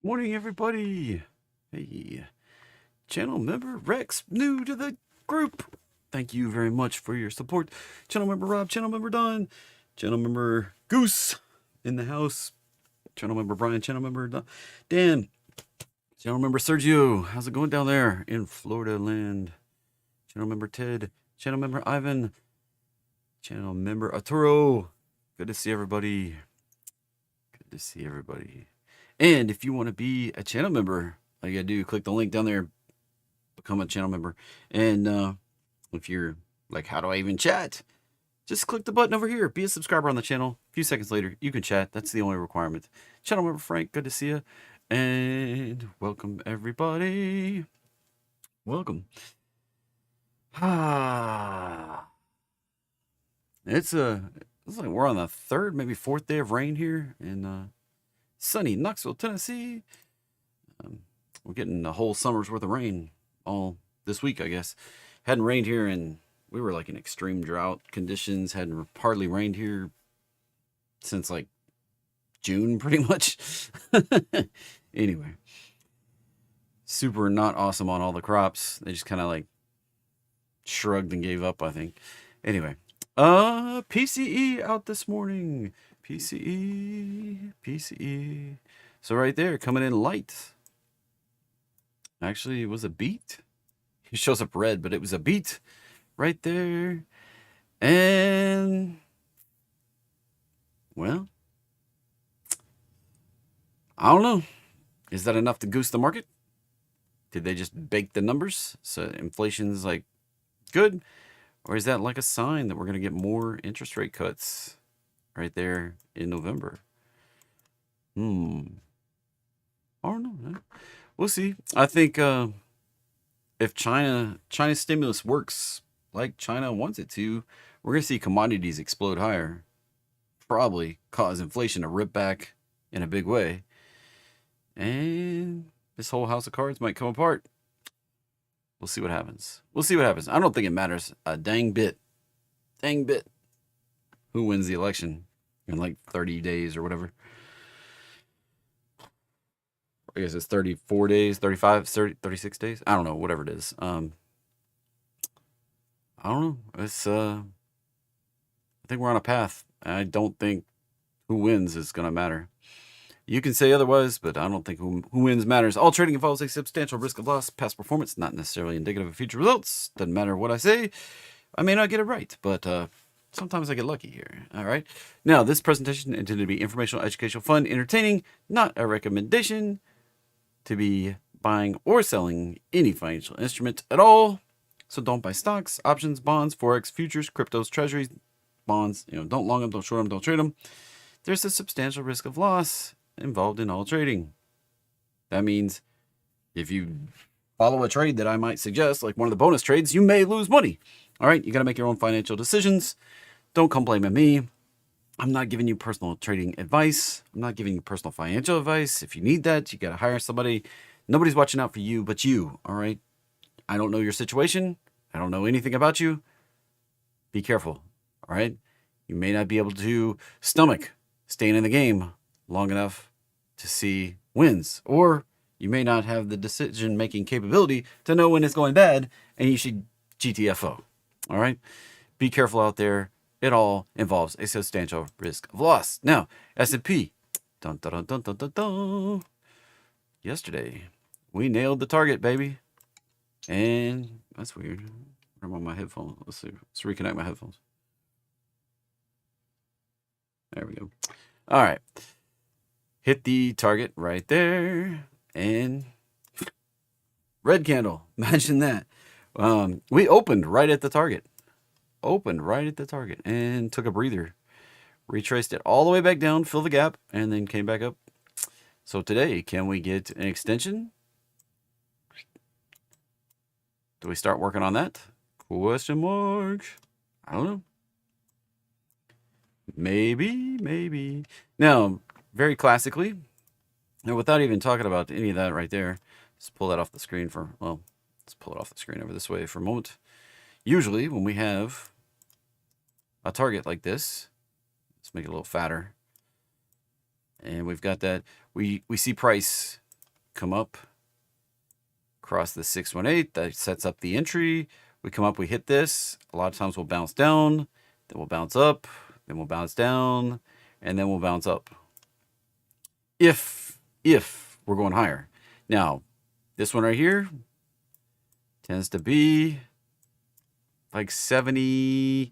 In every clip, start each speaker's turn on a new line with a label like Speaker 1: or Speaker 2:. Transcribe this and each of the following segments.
Speaker 1: Morning, everybody. Hey, channel member Rex, new to the group. Thank you very much for your support. Channel member Rob, channel member Don, channel member Goose in the house, channel member Brian, channel member Dan, channel member Sergio. How's it going down there in Florida land? Channel member Ted, channel member Ivan, channel member Arturo. Good to see everybody. Good to see everybody. And if you want to be a channel member, all you gotta do, click the link down there, become a channel member. And if you're like, how do I even chat? Just click the button over here, be a subscriber on the channel. A few seconds later, you can chat. That's the only requirement. Channel member Frank, good to see you. And welcome, everybody. Welcome. It's like we're on the third, maybe fourth day of rain here in sunny Knoxville, Tennessee. We're getting a whole summer's worth of rain all this week, I guess. Hadn't rained here, and we were like in extreme drought conditions. Hadn't hardly rained here since like June, pretty much. Anyway, super not awesome on all the crops. They just kind of like shrugged and gave up, I think. Anyway, PCE out this morning. PCE. So right there, coming in light. Actually, it was a beat. It shows up red, but it was a beat right there. And, well, I don't know. Is that enough to goose the market? Did they just bake the numbers so inflation's like good? Or is that like a sign that we're going to get more interest rate cuts right there in November? I don't know. We'll see. I think if China's stimulus works like China wants it to, we're going to see commodities explode higher. Probably cause inflation to rip back in a big way. And this whole house of cards might come apart. We'll see what happens. I don't think it matters a dang bit. Who wins the election in like 30 days or whatever. I guess it's 34 days, 35, 30, 36 days. I don't know, whatever it is. I don't know. It's I think we're on a path. I don't think who wins is going to matter. You can say otherwise, but I don't think who wins matters. All trading involves a substantial risk of loss. Past performance, not necessarily indicative of future results. Doesn't matter what I say. I may not get it right, but sometimes I get lucky here. All right. Now, this presentation is intended to be informational, educational, fun, entertaining, not a recommendation to be buying or selling any financial instrument at all. So don't buy stocks, options, bonds, forex, futures, cryptos, treasuries, bonds. Don't long them, don't short them, don't trade them. There's a substantial risk of loss involved in all trading. That means if you follow a trade that I might suggest, like one of the bonus trades, you may lose money. All right, you got to make your own financial decisions. Don't come blaming me. I'm not giving you personal trading advice. I'm not giving you personal financial advice. If you need that, you got to hire somebody. Nobody's watching out for you but you, all right? I don't know your situation. I don't know anything about you. Be careful, all right? You may not be able to stomach staying in the game long enough to see wins, or you may not have the decision-making capability to know when it's going bad, and you should GTFO, all right? Be careful out there. It all involves a substantial risk of loss. Now, S&P. Dun, dun, dun, dun, dun, dun. Yesterday, we nailed the target, baby. And that's weird. I'm on my headphones. Let's see. Let's reconnect my headphones. There we go. All right. Hit the target right there. And red candle. Imagine that. We opened right at the target. And took a breather. Retraced it all the way back down, filled the gap, and then came back up. So today, can we get an extension? Do we start working on that? Question mark. I don't know. Maybe. Now, very classically, and without even talking about any of that right there, let's pull that off the screen let's pull it off the screen over this way for a moment. Usually, when we have a target like this, let's make it a little fatter. And we've got that. We see price come up, cross the 618. That sets up the entry. We come up, we hit this. A lot of times we'll bounce down, then we'll bounce up, then we'll bounce down, and then we'll bounce up. If we're going higher. Now, this one right here tends to be like 75%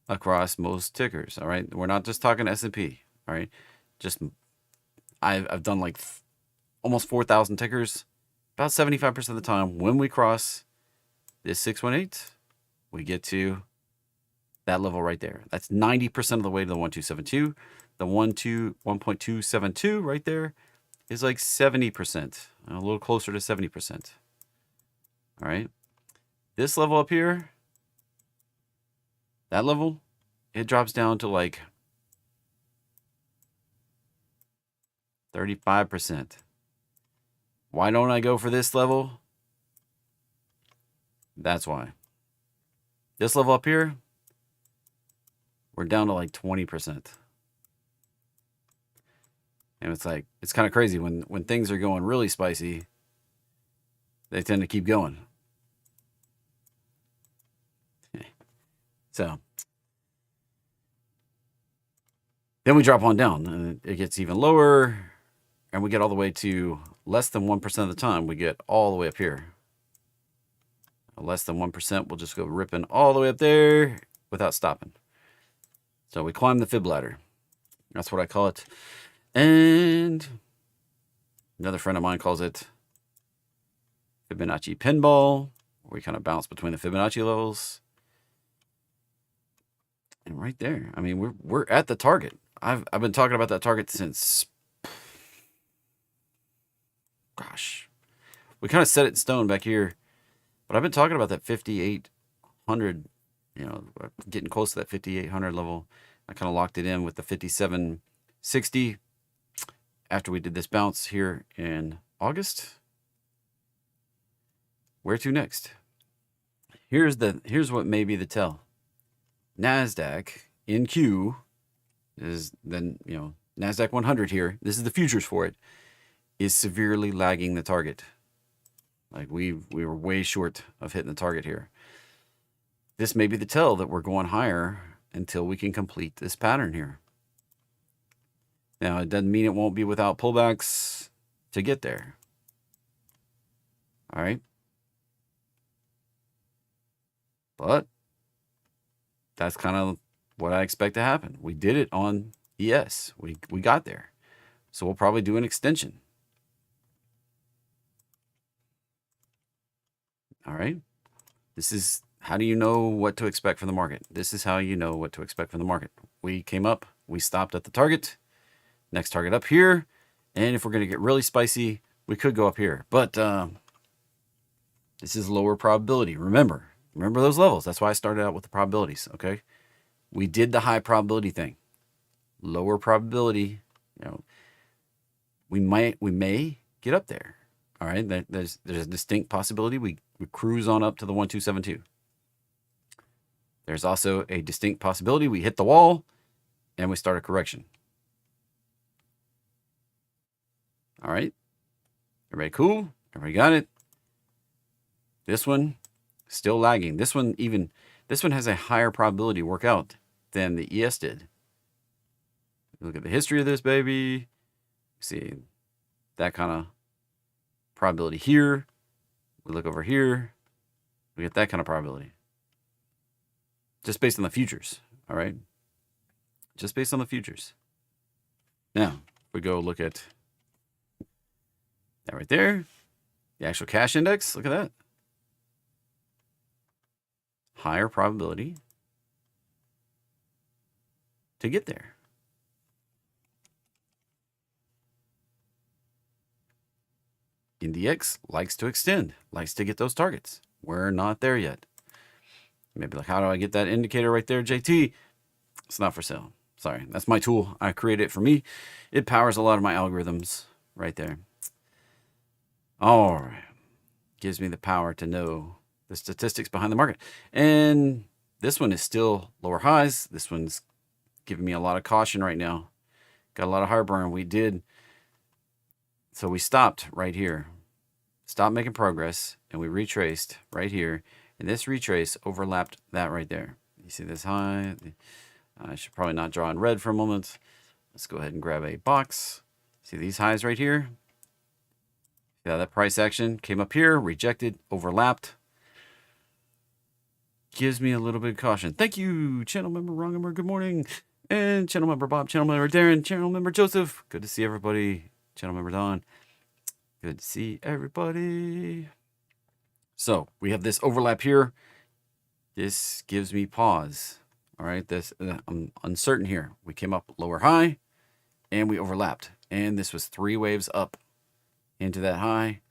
Speaker 1: across most tickers. All right, we're not just talking S&P. All right, just I've done like almost 4,000 tickers. About 75% of the time, when we cross this 618, we get to that level right there. That's 90% of the way to the 1272. The 1.272 right there is like 70%, a little closer to 70%. All right, this level up here, that level, it drops down to like 35%. Why don't I go for this level? That's why. This level up here, we're down to like 20%. And it's like, it's kind of crazy when things are going really spicy, they tend to keep going. So then we drop on down and it gets even lower, and we get all the way to less than 1% of the time. We get all the way up here. Less than 1%, we'll just go ripping all the way up there without stopping. So we climb the fib ladder. That's what I call it. And another friend of mine calls it Fibonacci pinball, where we kind of bounce between the Fibonacci levels. And right there, I mean, we're at the target. I've been talking about that target since, gosh, we kind of set it in stone back here, but I've been talking about that 5,800, you know, getting close to that 5,800 level. I kind of locked it in with the 5,760 after we did this bounce here in August. Where to next? Here's what may be the tell. NASDAQ in Q is then, you know, NASDAQ 100 here. This is the futures for it, is severely lagging the target. Like we were way short of hitting the target here. This may be the tell that we're going higher until we can complete this pattern here. Now, it doesn't mean it won't be without pullbacks to get there. All right. But that's kind of what I expect to happen. We did it on ES. We got there. So we'll probably do an extension. All right. This is, how do you know what to expect from the market? This is how you know what to expect from the market. We came up, we stopped at the target, next target up here. And if we're going to get really spicy, we could go up here. But this is lower probability. Remember those levels. That's why I started out with the probabilities. Okay. We did the high probability thing. Lower probability, you know, we may get up there. All right. There's a distinct possibility we cruise on up to the 1272. There's also a distinct possibility we hit the wall and we start a correction. All right. Everybody cool? Everybody got it? This one still lagging. This one has a higher probability to work out than the ES did. Look at the history of this baby. See that kind of probability here. We look over here. We get that kind of probability. Just based on the futures. All right. Just based on the futures. Now, if we go look at that right there, the actual cash index, look at that. Higher probability to get there. NDX likes to extend, likes to get those targets. We're not there yet. Maybe like, how do I get that indicator right there, JT? It's not for sale. Sorry, that's my tool. I created it for me. It powers a lot of my algorithms right there. All right. Gives me the power to know the statistics behind the market. And this one is still lower highs. This one's giving me a lot of caution right now Got a lot of heartburn. We did. So we stopped right here. Stopped making progress, and we retraced right here. And this retrace overlapped that right there. You see this high? I should probably not draw in red for a moment. Let's go ahead and grab a box. See these highs right here? Yeah, that price action came up here, rejected, overlapped. Gives me a little bit of caution. Thank you, channel member Rongamer. Good morning. And channel member Bob, channel member Darren, channel member Joseph. Good to see everybody. Channel member Don. Good to see everybody. So we have this overlap here. This gives me pause. All right, this I'm uncertain here. We came up lower high, and we overlapped, and this was 3 waves up into that high.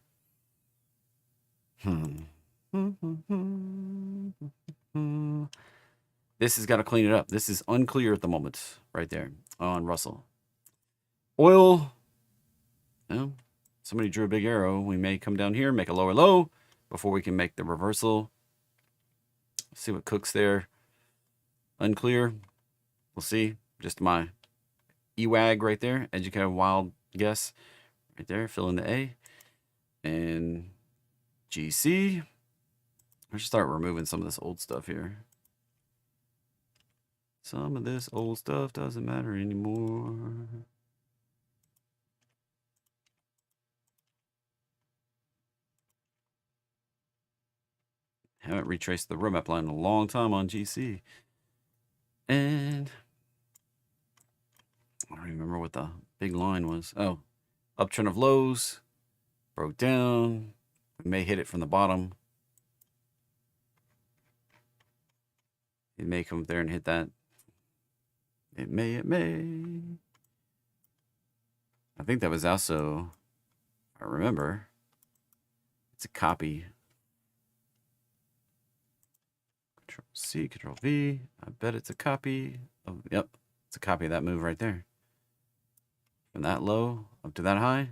Speaker 1: This has got to clean it up. This is unclear at the moment, right there on Russell. Oil. Well, somebody drew a big arrow. We may come down here, make a lower low before we can make the reversal. Let's see what cooks there. Unclear. We'll see. Just my EWAG right there. Educated wild guess. Right there. Fill in the A. And GC. I should start removing some of this old stuff here. Some of this old stuff doesn't matter anymore. Haven't retraced the roadmap line in a long time on GC. And I don't remember what the big line was. Oh, uptrend of lows. Broke down. We may hit it from the bottom. It may come up there and hit that. It may. I think that was also, I remember, it's a copy. Control C, Control V. I bet it's a copy of, yep, it's a copy of that move right there. From that low up to that high.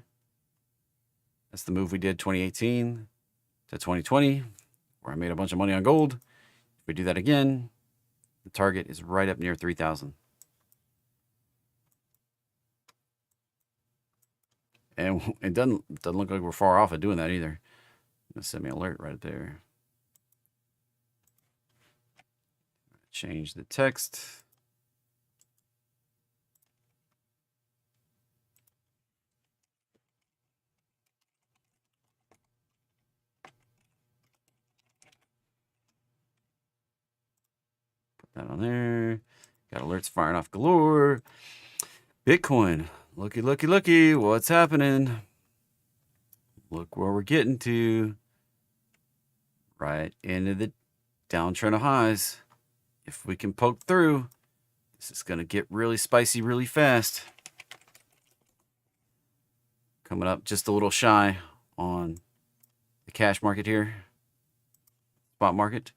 Speaker 1: That's the move we did 2018 to 2020, where I made a bunch of money on gold. If we do that again, the target is right up near 3,000. And it doesn't look like we're far off of doing that either. Send me an alert right there. Change the text. Put that on there. Got alerts firing off galore. Bitcoin. Looky, looky, looky. What's happening? Look where we're getting to. Right into the downtrend of highs. If we can poke through, this is going to get really spicy really fast. Coming up just a little shy on the cash market here. Spot market.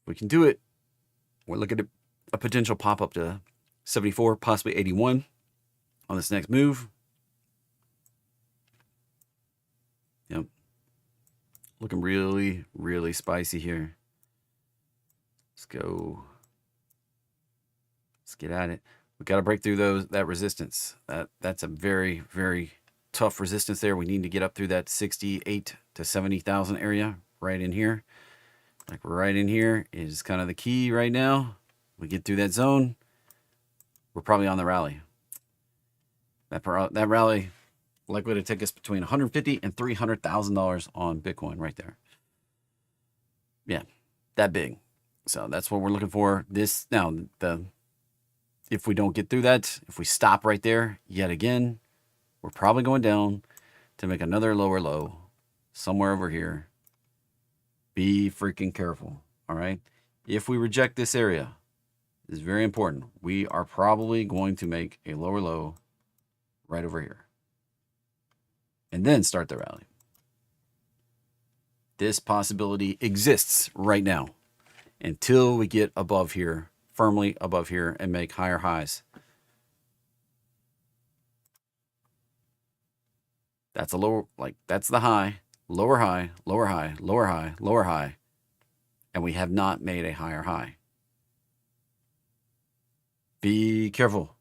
Speaker 1: If we can do it, we're looking at a potential pop up to 74, possibly 81 on this next move. Yep. Looking really, really spicy here. Let's go. Let's get at it. We got to break through that resistance. That's a very, very tough resistance there. We need to get up through that 68 to 70,000 area right in here. Like right in here is kind of the key right now. We get through that zone, we're probably on the rally. That rally likely to take us between $150,000 and $300,000 on Bitcoin right there. Yeah, that big. So that's what we're looking for. This now, if we don't get through that, if we stop right there yet again, we're probably going down to make another lower low somewhere over here. Be freaking careful. All right. If we reject this area, this is very important. We are probably going to make a lower low right over here and then start the rally. This possibility exists right now until we get above here, firmly above here, and make higher highs. That's a lower, like that's the high, lower high, lower high, lower high, lower high, and we have not made a higher high. Be careful.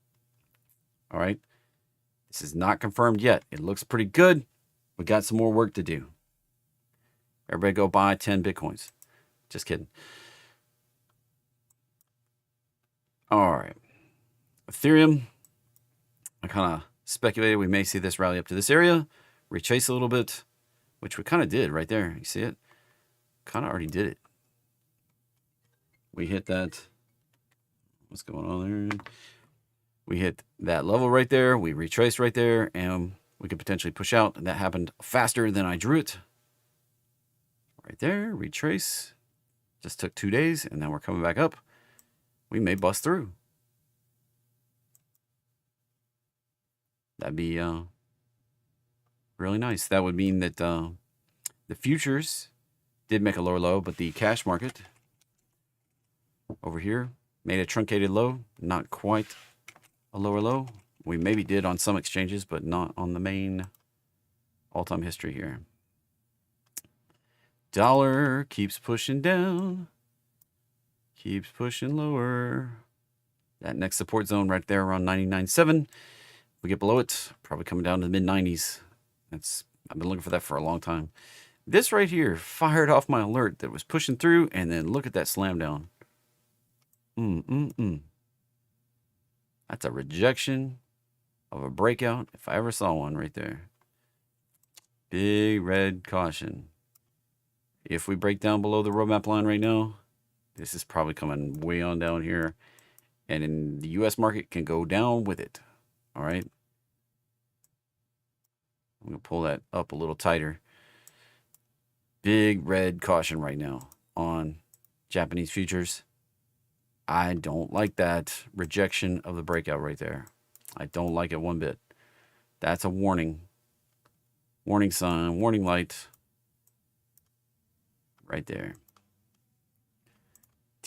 Speaker 1: All right. This is not confirmed yet. It looks pretty good. We got some more work to do. Everybody go buy 10 Bitcoins. Just kidding. All right. Ethereum. I kind of speculated we may see this rally up to this area, retrace a little bit, which we kind of did right there. You see it? Kind of already did it. We hit that. What's going on there? We hit that level right there. We retraced right there, and we could potentially push out. And that happened faster than I drew it. Right there, retrace. Just took 2 days, and then we're coming back up. We may bust through. That'd be really nice. That would mean that the futures did make a lower low, but the cash market over here made a truncated low, not quite a lower low. We maybe did on some exchanges, but not on the main all-time history here. Dollar keeps pushing down, keeps pushing lower. That next support zone right there around 99.7. We get below it, probably coming down to the mid-90s. I've been looking for that for a long time. This right here fired off my alert that was pushing through, and then look at that slam down. That's a rejection of a breakout if I ever saw one right there. Big red caution. If we break down below the roadmap line right now, this is probably coming way on down here. And in the U.S. market can go down with it. All right. I'm going to pull that up a little tighter. Big red caution right now on Japanese futures. I don't like that rejection of the breakout right there. I don't like it one bit. That's a warning. Warning sign, warning light. Right there.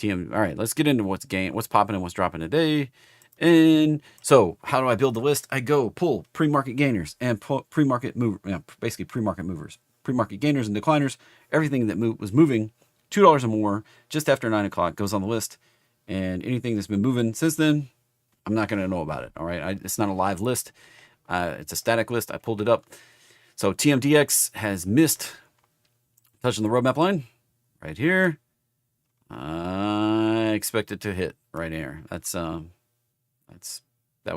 Speaker 1: All right, let's get into what's popping and what's dropping today. And so, how do I build the list? I go pull pre-market gainers and pre-market basically pre-market movers, pre-market gainers and decliners. Everything that was moving $2 or more just after 9 o'clock goes on the list. And anything that's been moving since then, I'm not going to know about it. All right, it's not a live list. It's a static list. I pulled it up. So TMDX has missed touching the roadmap line right here. I expect it to hit right here. That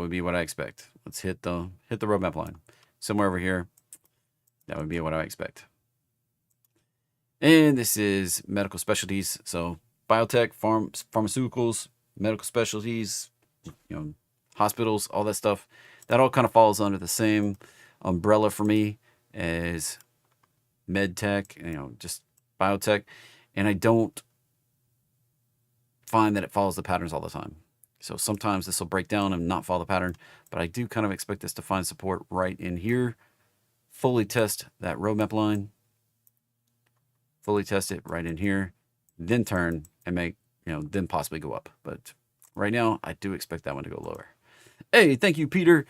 Speaker 1: would be what I expect. Let's hit the roadmap line somewhere over here. That would be what I expect. And this is medical specialties. So biotech, pharmaceuticals, medical specialties, hospitals, all that stuff. That all kind of falls under the same umbrella for me as med tech, just biotech. And I don't find that it follows the patterns all the time. So sometimes this will break down and not follow the pattern, but I do kind of expect this to find support right in here. Fully test that roadmap line. Fully test it right in here. Then turn and make, then possibly go up. But right now, I do expect that one to go lower. Hey, thank you, Peter,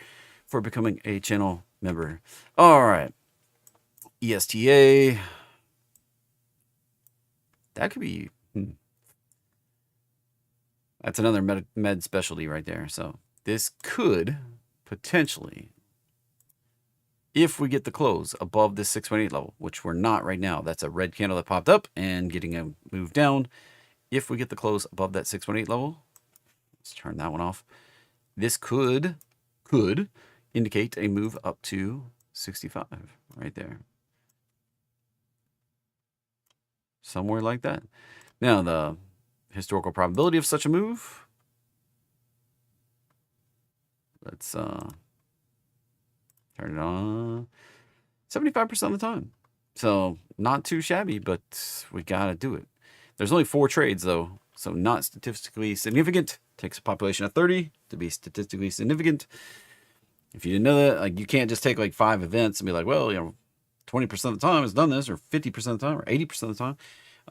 Speaker 1: for becoming a channel member. All right. ESTA. That could be... That's another med specialty right there. So this could potentially, if we get the close above this 6.8 level, which we're not right now, that's a red candle that popped up and getting a move down. If we get the close above that 6.8 level, let's turn that one off. This could indicate a move up to 65 right there. Somewhere like that. Now the historical probability of such a move. Let's turn it on. 75% of the time. So not too shabby, but we gotta do it. There's only 4 trades though, so not statistically significant. Takes a population of 30 to be statistically significant. If you didn't know that, you can't just take 5 events and be like, well, 20% of the time it's done this, or 50% of the time, or 80% of the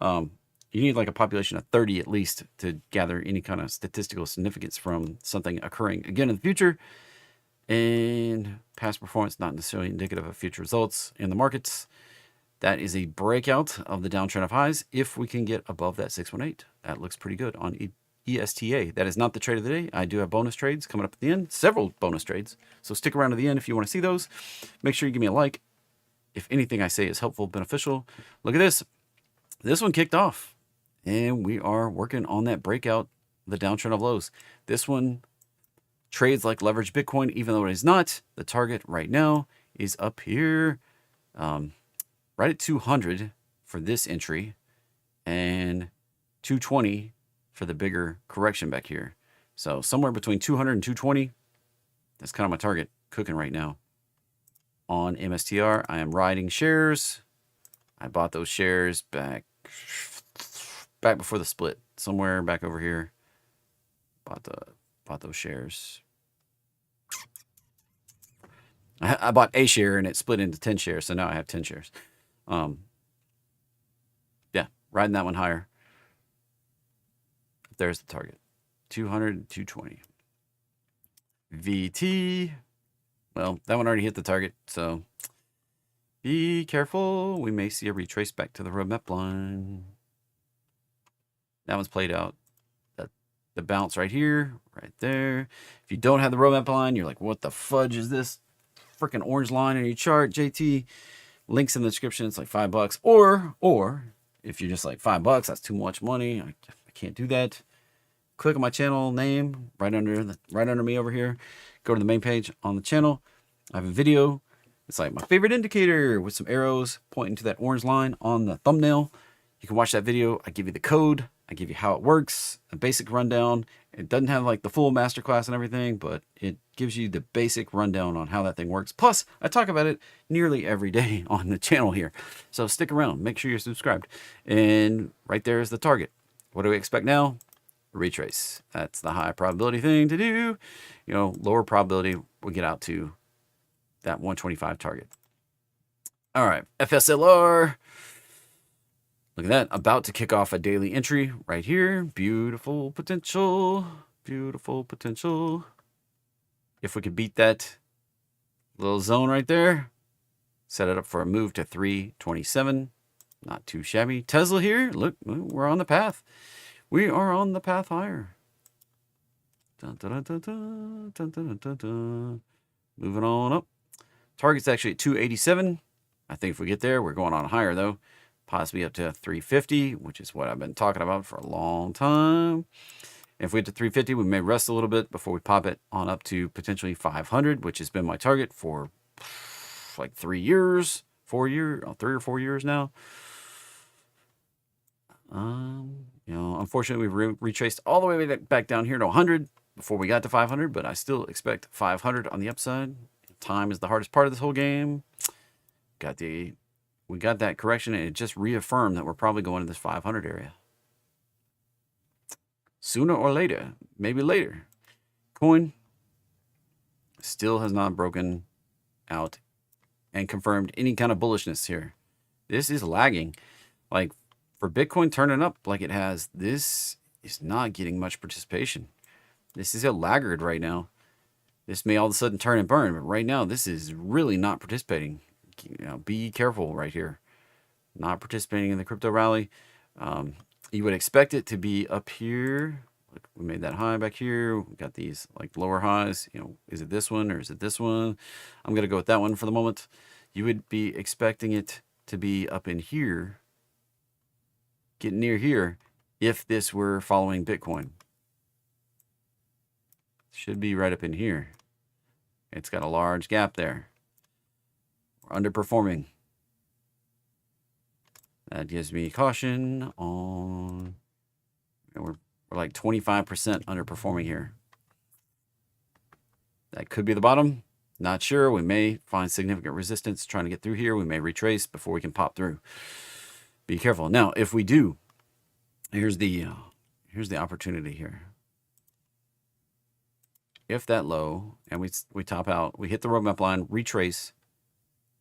Speaker 1: time. You need a population of 30 at least to gather any kind of statistical significance from something occurring again in the future. And past performance not necessarily indicative of future results in the markets. That is a breakout of the downtrend of highs. If we can get above that 618, that looks pretty good on ESTA. That is not the trade of the day. I do have bonus trades coming up at the end, several bonus trades. So stick around to the end if you want to see those. Make sure you give me a like if anything I say is helpful, beneficial. Look at this. This one kicked off, and we are working on that breakout, the downtrend of lows. This one trades like leverage Bitcoin, even though it is not. The target right now is up here, right at 200 for this entry, and 220 for the bigger correction back here. So somewhere between 200 and 220, that's kind of my target cooking right now. On MSTR, I am riding shares. I bought those shares back before the split, somewhere back over here. Bought those shares. I bought a share and it split into 10 shares, so now I have 10 shares. Yeah, riding that one higher. There's the target. 200, 220. VT. Well, that one already hit the target, so be careful. We may see a retrace back to the roadmap line. That one's played out. The bounce right here, right there. If you don't have the roadmap line, you're like, what the fudge is this freaking orange line in your chart, JT? Links in the description. It's like $5. Or if you're just like $5, that's too much money. I can't do that. Click on my channel name right under me over here. Go to the main page on the channel. I have a video. It's like my favorite indicator with some arrows pointing to that orange line on the thumbnail. You can watch that video. I give you the code. I give you how it works, a basic rundown. It doesn't have like the full masterclass and everything, but it gives you the basic rundown on how that thing works. Plus, I talk about it nearly every day on the channel here. So stick around. Make sure you're subscribed. And right there is the target. What do we expect now? Retrace. That's the high probability thing to do. You know, lower probability, we'll get out to that 125 target. All right, FSLR. Look at that, about to kick off a daily entry right here. Beautiful potential, beautiful potential. If we could beat that little zone right there, set it up for a move to 327. Not too shabby. Tesla here, look, we're on the path. We are on the path higher. Dun, dun, dun, dun, dun, dun, dun, dun. Moving on up. Target's actually at 287. I think if we get there, we're going on higher though. Possibly up to 350, which is what I've been talking about for a long time. If we get to 350, we may rest a little bit before we pop it on up to potentially 500, which has been my target for like 3 years, 3 or 4 years now. You know, unfortunately, we've retraced all the way back down here to 100 before we got to 500, but I still expect 500 on the upside. Time is the hardest part of this whole game. We got that correction, and it just reaffirmed that we're probably going to this 500 area. Sooner or later, maybe later. Coin still has not broken out and confirmed any kind of bullishness here. This is lagging. Like, for Bitcoin turning up like it has, this is not getting much participation. This is a laggard right now. This may all of a sudden turn and burn, but right now this is really not participating. You know, be careful right here. Not participating in the crypto rally. You would expect it to be up here. Look, we made that high back here. We got these like lower highs. You know, is it this one or is it this one? I'm gonna go with that one for the moment. You would be expecting it to be up in here, getting near here, if this were following Bitcoin. Should be right up in here. It's got a large gap there. We're underperforming. That gives me caution on, we're like 25% underperforming here. That could be the bottom. Not sure. We may find significant resistance trying to get through here. We may retrace before we can pop through. Be careful. Now, if we do, here's the opportunity here. If that low and we top out, we hit the roadmap line, retrace.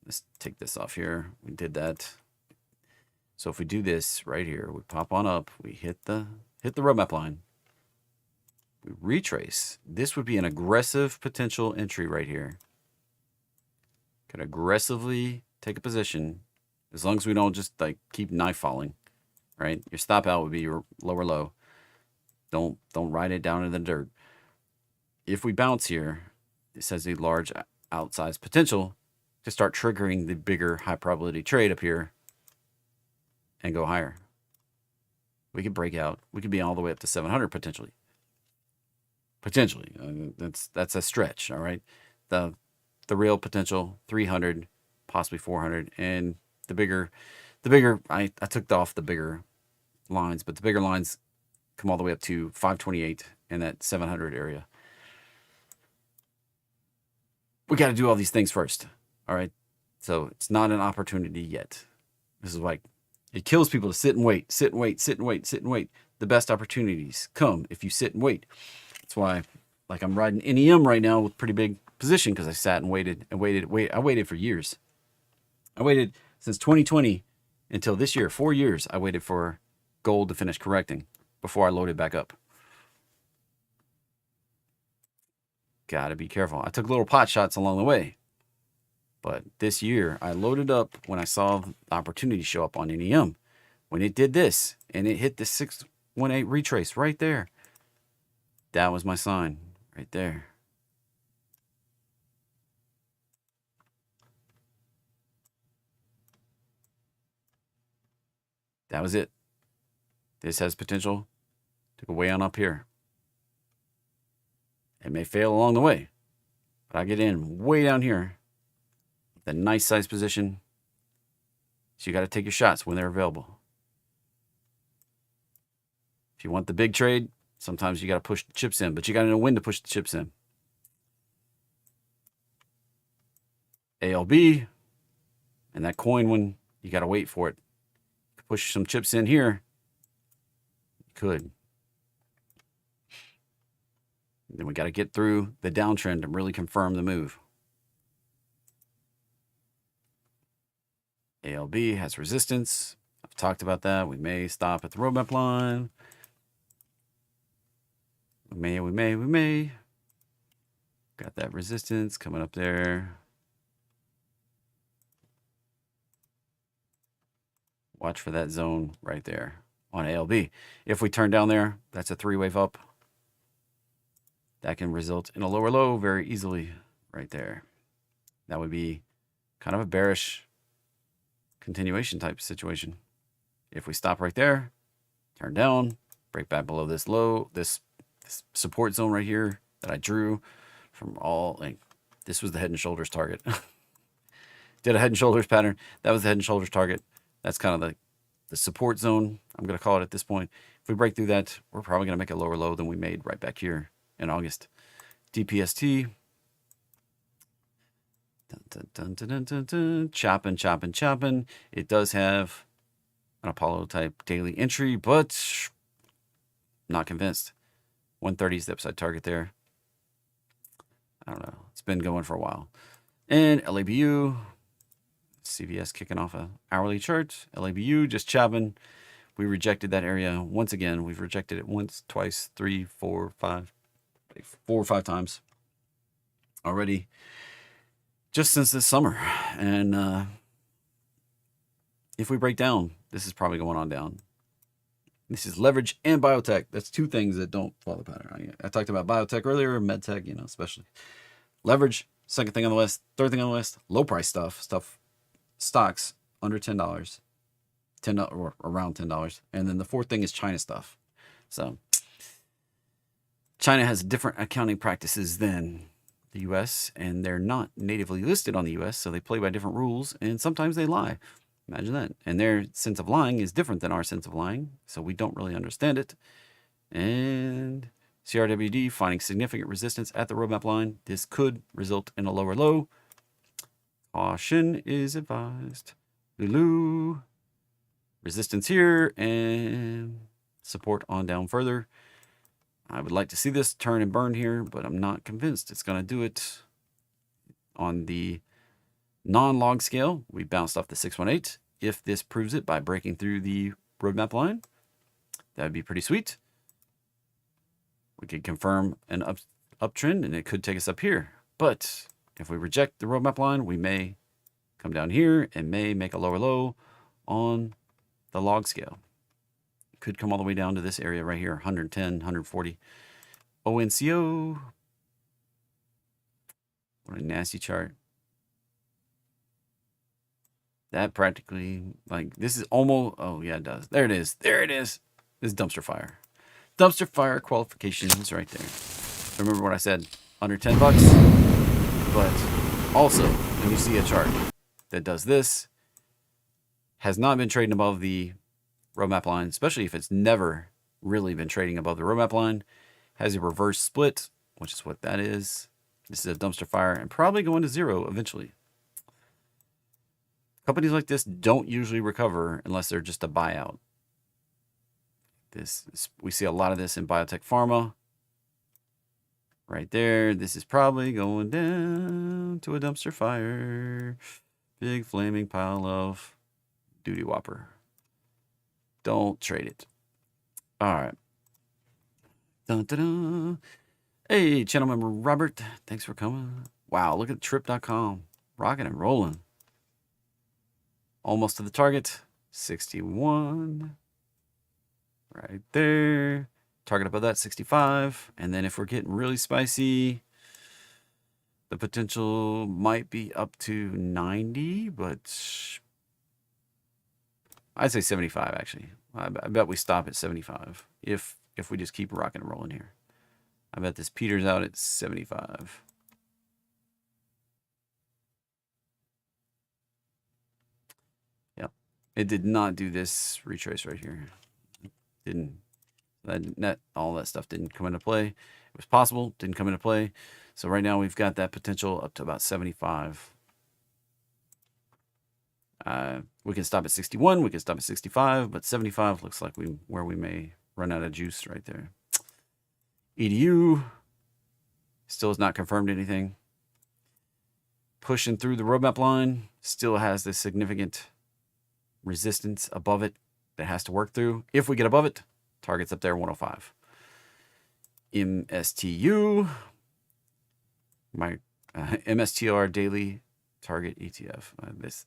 Speaker 1: Let's take this off here. We did that. So if we do this right here, we pop on up, we hit the roadmap line, we retrace. This would be an aggressive potential entry right here. Could aggressively take a position as long as we don't just like keep knife falling, right? Your stop out would be your lower low. Don't ride it down in the dirt. If we bounce here, this has a large outsized potential to start triggering the bigger high probability trade up here and go higher. We could break out. We could be all the way up to 700 potentially. Potentially, that's a stretch. All right, the real potential 300, possibly 400, and the bigger. I took off the bigger lines, but the bigger lines come all the way up to 528 in that 700 area. We got to do all these things first. All right, so it's not an opportunity yet. This is like it kills people to sit and wait, sit and wait, sit and wait, sit and wait. The best opportunities come if you sit and wait. That's why, like, I'm riding NEM right now with pretty big position because I sat and waited and waited. I waited for years. I waited since 2020 until this year, 4 years. I waited for gold to finish correcting before I loaded back up. Gotta be careful. I took little pot shots along the way. But this year, I loaded up when I saw the opportunity show up on NEM. When it did this, and it hit the 618 retrace right there. That was my sign right there. That was it. This has potential to go way on up here. It may fail along the way, but I get in way down here. The nice size position. So you got to take your shots when they're available. If you want the big trade, sometimes you got to push the chips in, but you got to know when to push the chips in. ALB, and that coin one, you got to wait for it. Push some chips in here. You could. Then we got to get through the downtrend and really confirm the move. ALB has resistance. I've talked about that. We may stop at the roadmap line. We may. Got that resistance coming up there. Watch for that zone right there on ALB. If we turn down there, that's a 3-wave up. That can result in a lower low very easily right there. That would be kind of a bearish continuation type situation. If we stop right there, turn down, break back below this low, this support zone right here that I drew from all, like, this was the head and shoulders target. Did a head and shoulders pattern. That was the head and shoulders target. That's kind of the support zone, I'm going to call it at this point. If we break through that, we're probably going to make a lower low than we made right back here in August. DPST. Chopping. It does have an Apollo type daily entry, but not convinced. 130 is the upside target there. I don't know. It's been going for a while. And LABU, CVS kicking off a hourly chart. LABU just chopping. We rejected that area once again. We've rejected it once, twice, 3, 4, 5, like 4 or 5 times already. Just since this summer. And if we break down, this is probably going on down. This is leverage and biotech. That's 2 things that don't follow the pattern. I talked about biotech earlier, medtech, especially. Leverage, second thing on the list. Third thing on the list, low price stuff, stocks under $10, $10 or around $10. And then the fourth thing is China stuff. So China has different accounting practices than the US, and they're not natively listed on the US, so they play by different rules, and sometimes they lie. Imagine that. And their sense of lying is different than our sense of lying, so we don't really understand it. And CRWD finding significant resistance at the roadmap line. This could result in a lower low. Caution is advised. Lulu. Resistance here and support on down further. I would like to see this turn and burn here, but I'm not convinced it's going to do it. On the non-log scale, we bounced off the 618. If this proves it by breaking through the roadmap line, that would be pretty sweet. We could confirm an uptrend, and it could take us up here. But if we reject the roadmap line, we may come down here and may make a lower low on the log scale. Could come all the way down to this area right here, 110, 140. ONCO. What a nasty chart. That practically, like, this is almost, oh yeah, it does. There it is. There it is. This is dumpster fire. Dumpster fire qualifications right there. Remember what I said, under 10 bucks. But also, when you see a chart that does this, has not been trading above the roadmap line, especially if it's never really been trading above the roadmap line, has a reverse split, which is what that is. This is a dumpster fire and probably going to zero eventually. Companies like this don't usually recover unless they're just a buyout. We see a lot of this in biotech pharma. Right there, this is probably going down to a dumpster fire. Big flaming pile of duty whopper. Don't trade it. All right. Dun, dun, dun. Hey, channel member Robert, thanks for coming. Wow, look at trip.com. Rocking and rolling. Almost to the target. 61. Right there. Target above that, 65. And then if we're getting really spicy, the potential might be up to 90, but I'd say 75 actually. I bet we stop at 75 if we just keep rocking and rolling here. I bet this peters out at 75. Yep. It did not do this retrace right here. Didn't. All that stuff didn't come into play. It was possible, didn't come into play. So right now we've got that potential up to about 75. We can stop at 61, we can stop at 65, but 75 looks like where we may run out of juice right there. EDU still has not confirmed anything. Pushing through the roadmap line, still has this significant resistance above it that has to work through. If we get above it, target's up there, 105. MSTU, my MSTR daily target ETF.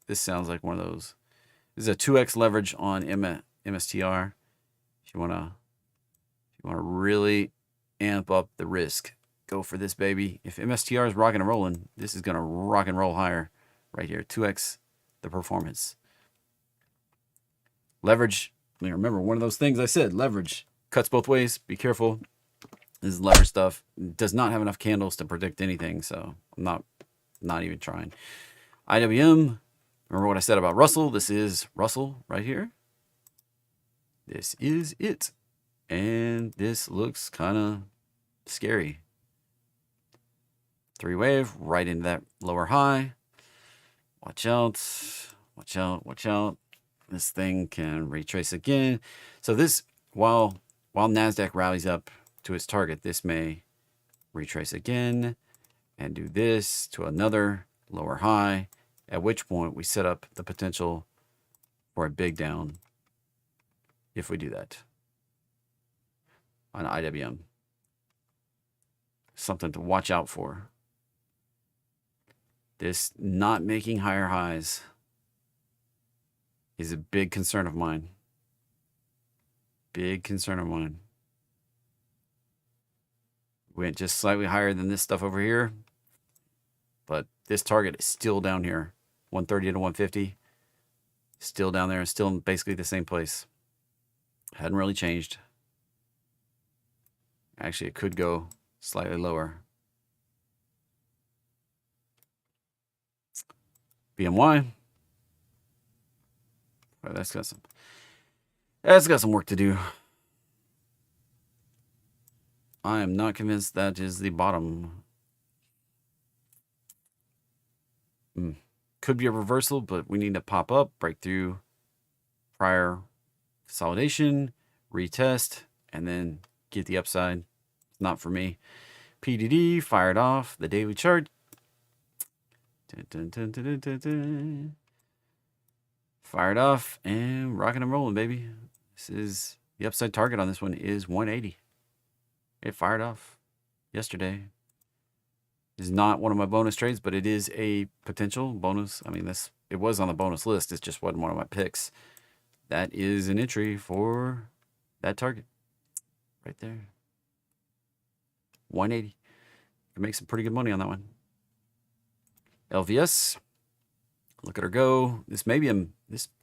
Speaker 1: This sounds like one of those. This is a 2x leverage on MSTR. If you wanna really amp up the risk, go for this baby. If MSTR is rocking and rolling, this is gonna rock and roll higher right here. 2x the performance. Leverage. Remember, one of those things I said, leverage cuts both ways. Be careful. This is leverage stuff. It does not have enough candles to predict anything, so I'm not even trying. IWM. Remember what I said about Russell? This is Russell right here. This is it. And this looks kind of scary. 3-wave right into that lower high. Watch out. Watch out. Watch out. This thing can retrace again. So this, while NASDAQ rallies up to its target, this may retrace again and do this to another lower high, at which point we set up the potential for a big down if we do that on IWM. Something to watch out for. This not making higher highs is a big concern of mine. Big concern of mine. Went just slightly higher than this stuff over here, but this target is still down here, 130 to 150. Still down there, still in basically the same place. Hadn't really changed. Actually, it could go slightly lower. BMY. Well, that's got some work to do. I am not convinced that is the bottom. Could be a reversal, but we need to pop up, break through prior consolidation, retest, and then get the upside. It's not for me. PDD fired off the daily chart. Dun, dun, dun, dun, dun. Fired off and rocking and rolling, baby. This is the upside target on this one is 180. It fired off yesterday. This is not one of my bonus trades, but it is a potential bonus. I mean, it was on the bonus list. It just wasn't one of my picks. That is an entry for That target. Right there. 180. Can make some pretty good money on that one. LVS. Look at her go. This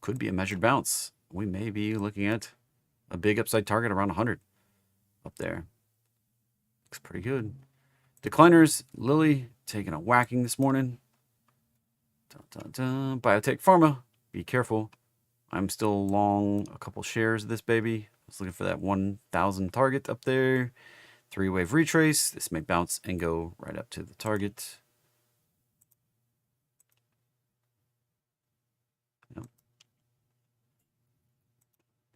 Speaker 1: could be a measured bounce. We may be looking at a big upside target around 100 up there. Looks pretty good. Decliners, Lilly taking a whacking this morning. Biotech Pharma, be careful. I'm still long a couple shares of this baby. I was looking for that 1,000 target up there. 3-wave retrace. This may bounce and go right up to the target. Yep.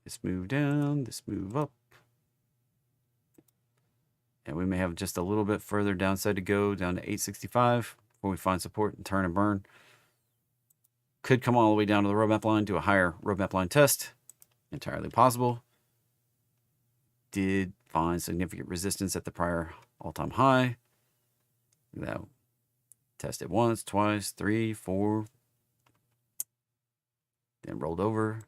Speaker 1: This move down, this move up. And we may have just a little bit further downside to go, down to 865 before we find support and turn and burn. Could come all the way down to the roadmap line, do a higher roadmap line test. Entirely possible. Did find significant resistance at the prior all-time high. That tested once, twice, 3, 4. Then rolled over.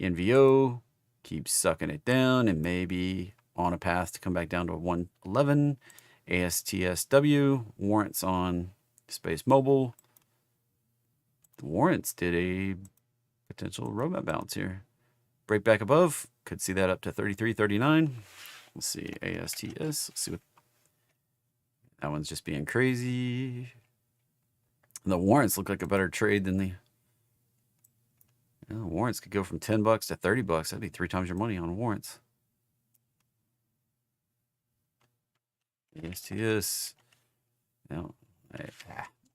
Speaker 1: NVO keeps sucking it down and maybe on a path to come back down to a 111. ASTSW warrants on Space Mobile. The warrants did a potential roadmap bounce here. Break back above. Could see that up to 33.39. Let's see. ASTS. Let's see what. That one's just being crazy. And the warrants look like a better trade than the. The warrants could go from $10 to $30. That'd be 3 times your money on warrants. ASTS. No.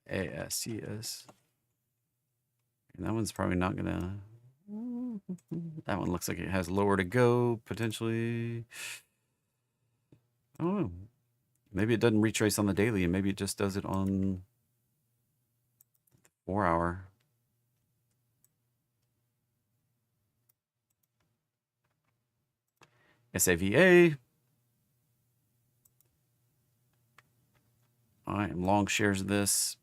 Speaker 1: ASTS. And that one's probably not gonna. That one looks like it has lower to go, potentially. I don't know. Maybe it doesn't retrace on the daily, and maybe it just does it on the 4-hour. SAVA. I am long shares of this.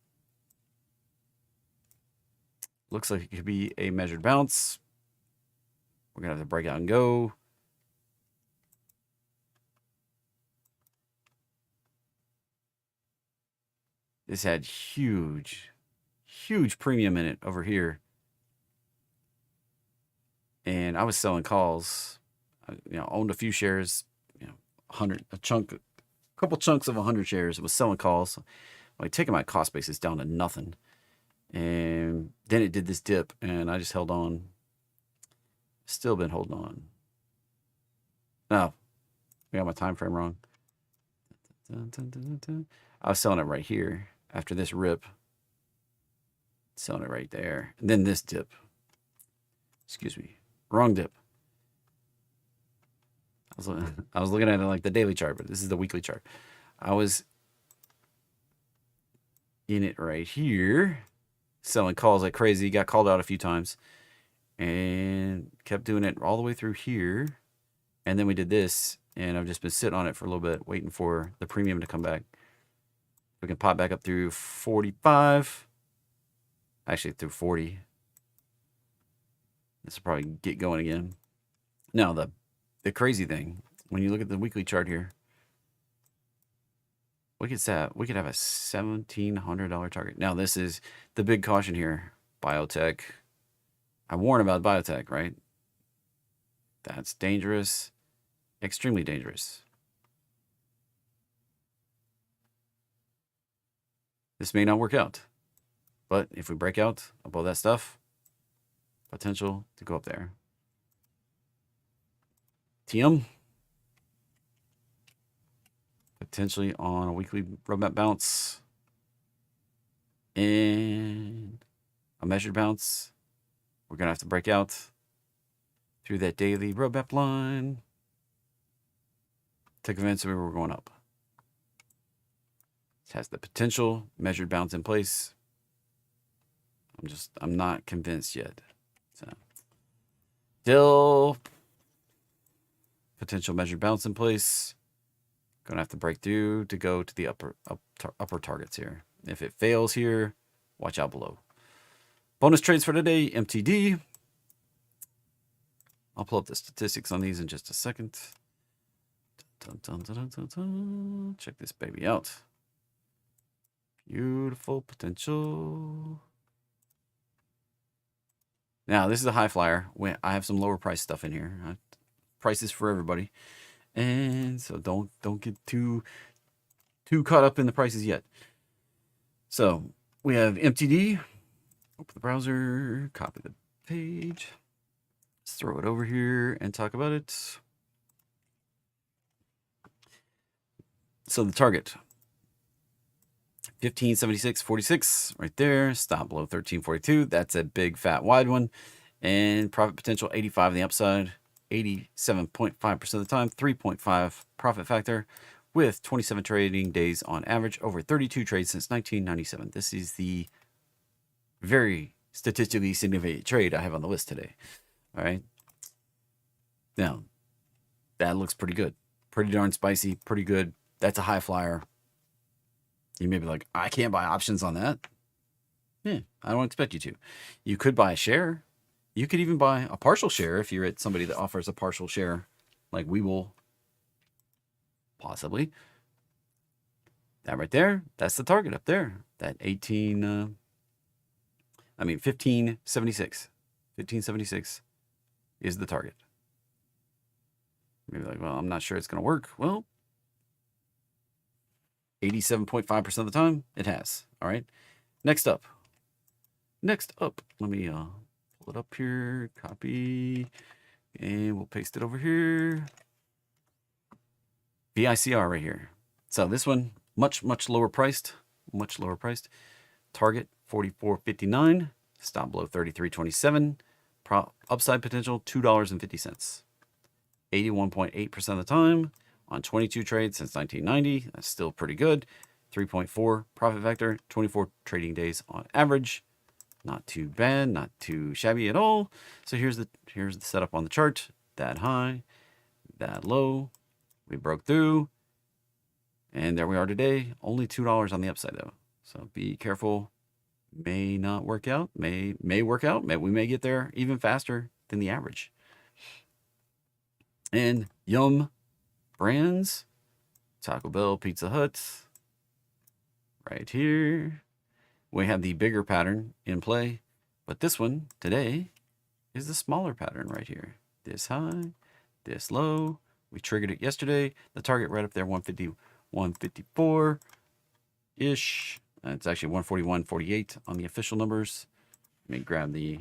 Speaker 1: Looks like it could be a measured bounce. We're going to have to break out and go. This had huge premium in it over here. And I was selling calls. Owned a few shares, a couple chunks of 100 shares. It was selling calls. Like taking my cost basis down to nothing. And then it did this dip, and I just held on. Still been holding on. No, I got my time frame wrong. I was selling it right here after this rip. Selling it right there. And then this dip. Excuse me. Wrong dip. I was looking at it like the daily chart, but this is the weekly chart. I was in it right here. Selling calls like crazy. Got called out a few times. And kept doing it all the way through here. And then we did this. And I've just been sitting on it for a little bit, waiting for the premium to come back. We can pop back up through 45. Actually, through 40. This will probably get going again. Now, the crazy thing, when you look at the weekly chart here, we could have a $1,700 target. Now, this is the big caution here. Biotech. I warn about biotech, right? That's dangerous. Extremely dangerous. This may not work out. But if we break out above that stuff, potential to go up there. TM. Potentially on a weekly roadmap bounce. And a measured bounce. We're going to have to break out through that daily roadmap line to convince me we're going up. It has the potential measured bounce in place. I'm not convinced yet. So, still potential measured bounce in place. Gonna have to break through to go to the upper targets here. If it fails here, watch out below. Bonus trades for today, MTD. I'll pull up the statistics on these in just a second. Check this baby out. Beautiful potential. Now, this is a high flyer. I have some lower price stuff in here. Prices for everybody. And so don't get too caught up in the prices yet. So we have MTD. Open the browser, copy the page. Let's throw it over here and talk about it. So the target, 1576.46 right there. Stop below 1342. That's a big fat wide one. And profit potential 85 on the upside, 87.5% of the time, 3.5 profit factor with 27 trading days on average, over 32 trades since 1997. This is the very statistically significant trade I have on the list today. All right. Now, that looks pretty good. Pretty darn spicy, pretty good. That's a high flyer. You may be like, I can't buy options on that. Yeah, I don't expect you to. You could buy a share. You could even buy a partial share if you're at somebody that offers a partial share, like we will possibly. That right there, that's the target up there. That 1576. 1576 is the target. Maybe like, well, I'm not sure it's going to work. Well, 87.5% of the time, it has. All right. Next up, let me pull it up here, copy, and we'll paste it over here. VICR right here. So this one, much lower priced, Target 44.59, stop below 33.27. Upside potential $2.50. 81.8% of the time on 22 trades since 1990. That's still pretty good. 3.4 profit factor, 24 trading days on average. Not too bad, not too shabby at all. So here's the setup on the chart. That high, that low. We broke through. And there we are today. Only $2 on the upside though. So be careful. May not work out. May work out. We may get there even faster than the average. And Yum brands, Taco Bell, Pizza Hut, right here. We have the bigger pattern in play, but this one today is the smaller pattern right here. This high, this low. We triggered it yesterday. The target right up there, 150, 154-ish. It's actually 141.48 on the official numbers. Let me grab the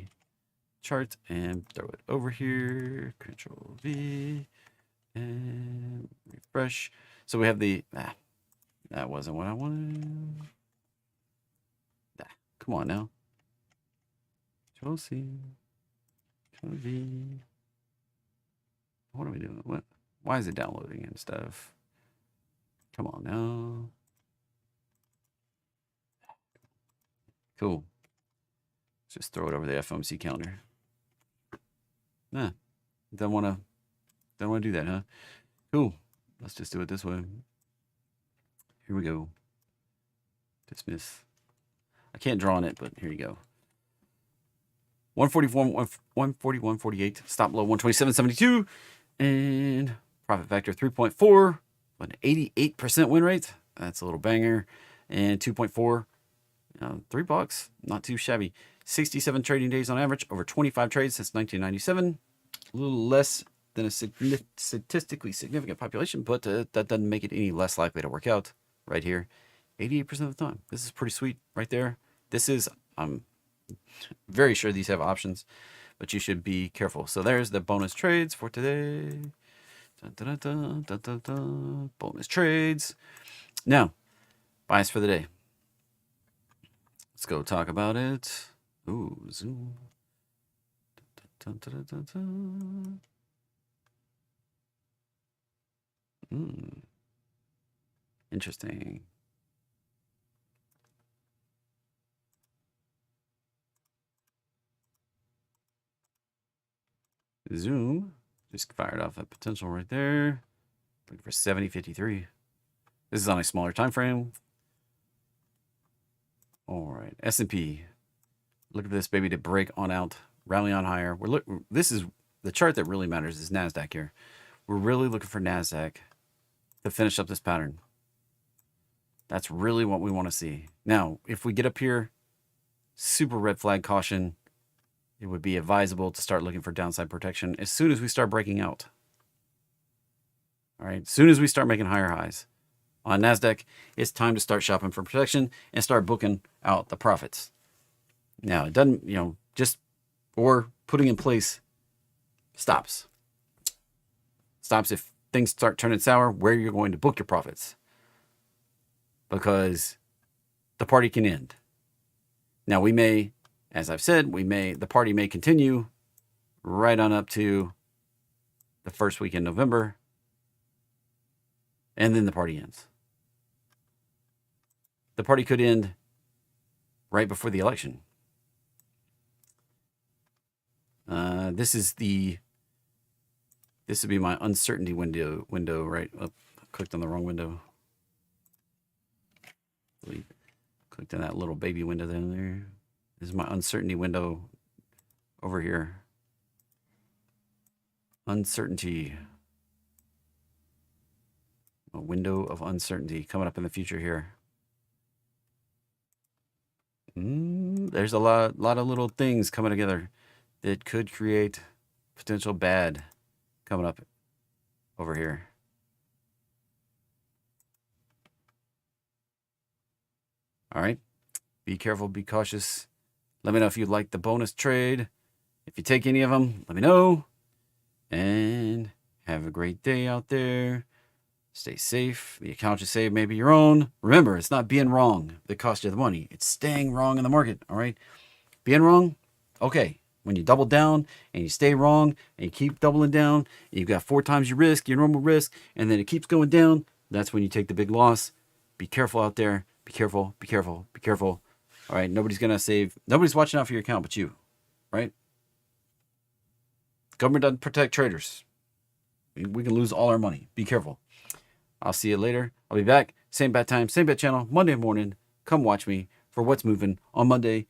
Speaker 1: chart and throw it over here. Control V and refresh. So we have the, that wasn't what I wanted. Come on now. Control C, Control V. What are we doing? What? Why is it downloading and stuff? Come on now. Cool. Let's just throw it over the FOMC calendar. Nah, don't want to do that, huh? Cool. Let's just do it this way. Here we go. Dismiss. I can't draw on it, but here you go. 141.48. Stop below 127.72. And profit factor 3.4. An 88% win rate. That's a little banger. And 2.4. $3. Not too shabby. 67 trading days on average. Over 25 trades since 1997. A little less than a statistically significant population, but that doesn't make it any less likely to work out right here. 88% of the time. This is pretty sweet right there. This is, I'm very sure these have options, but you should be careful. So there's the bonus trades for today. Dun, dun, dun, dun, dun, dun. Bonus trades. Now, bias for the day. Let's go talk about it. Ooh, zoom. Dun, dun, dun, dun, dun. Interesting. Zoom just fired off that potential right there. Looking for 70.53. This is on a smaller time frame. All right, S&P. Look at this baby to break on out, rally on higher. This is the chart that really matters is NASDAQ here. We're really looking for NASDAQ to finish up this pattern. That's really what we want to see. Now, if we get up here, super red flag caution, it would be advisable to start looking for downside protection as soon as we start breaking out. All right, as soon as we start making higher highs on NASDAQ, it's time to start shopping for protection and start booking out the profits. Now, it doesn't, just, or putting in place stops. Stops if things start turning sour, where you're going to book your profits. Because the party can end. Now we may, as I've said, the party may continue right on up to the first week in November. And then the party ends. The party could end right before the election. This would be my uncertainty window, right? Oh, I clicked on the wrong window. Clicked on that little baby window down there. This is my uncertainty window over here. Uncertainty. A window of uncertainty coming up in the future here. There's a lot of little things coming together that could create potential bad coming up over here. All right. Be careful, be cautious. Let me know if you like the bonus trade. If you take any of them, let me know. And have a great day out there. Stay safe. The account you save may be your own. Remember, it's not being wrong that costs you the money. It's staying wrong in the market. All right. Being wrong, okay. When you double down and you stay wrong and you keep doubling down, and you've got 4 times your risk, your normal risk, and then it keeps going down, that's when you take the big loss. Be careful out there. Be careful, be careful, be careful. All right, nobody's watching out for your account but you, right? Government doesn't protect traders. We can lose all our money. Be careful. I'll see you later. I'll be back. Same bad time, same bad channel, Monday morning. Come watch me for what's moving on Monday.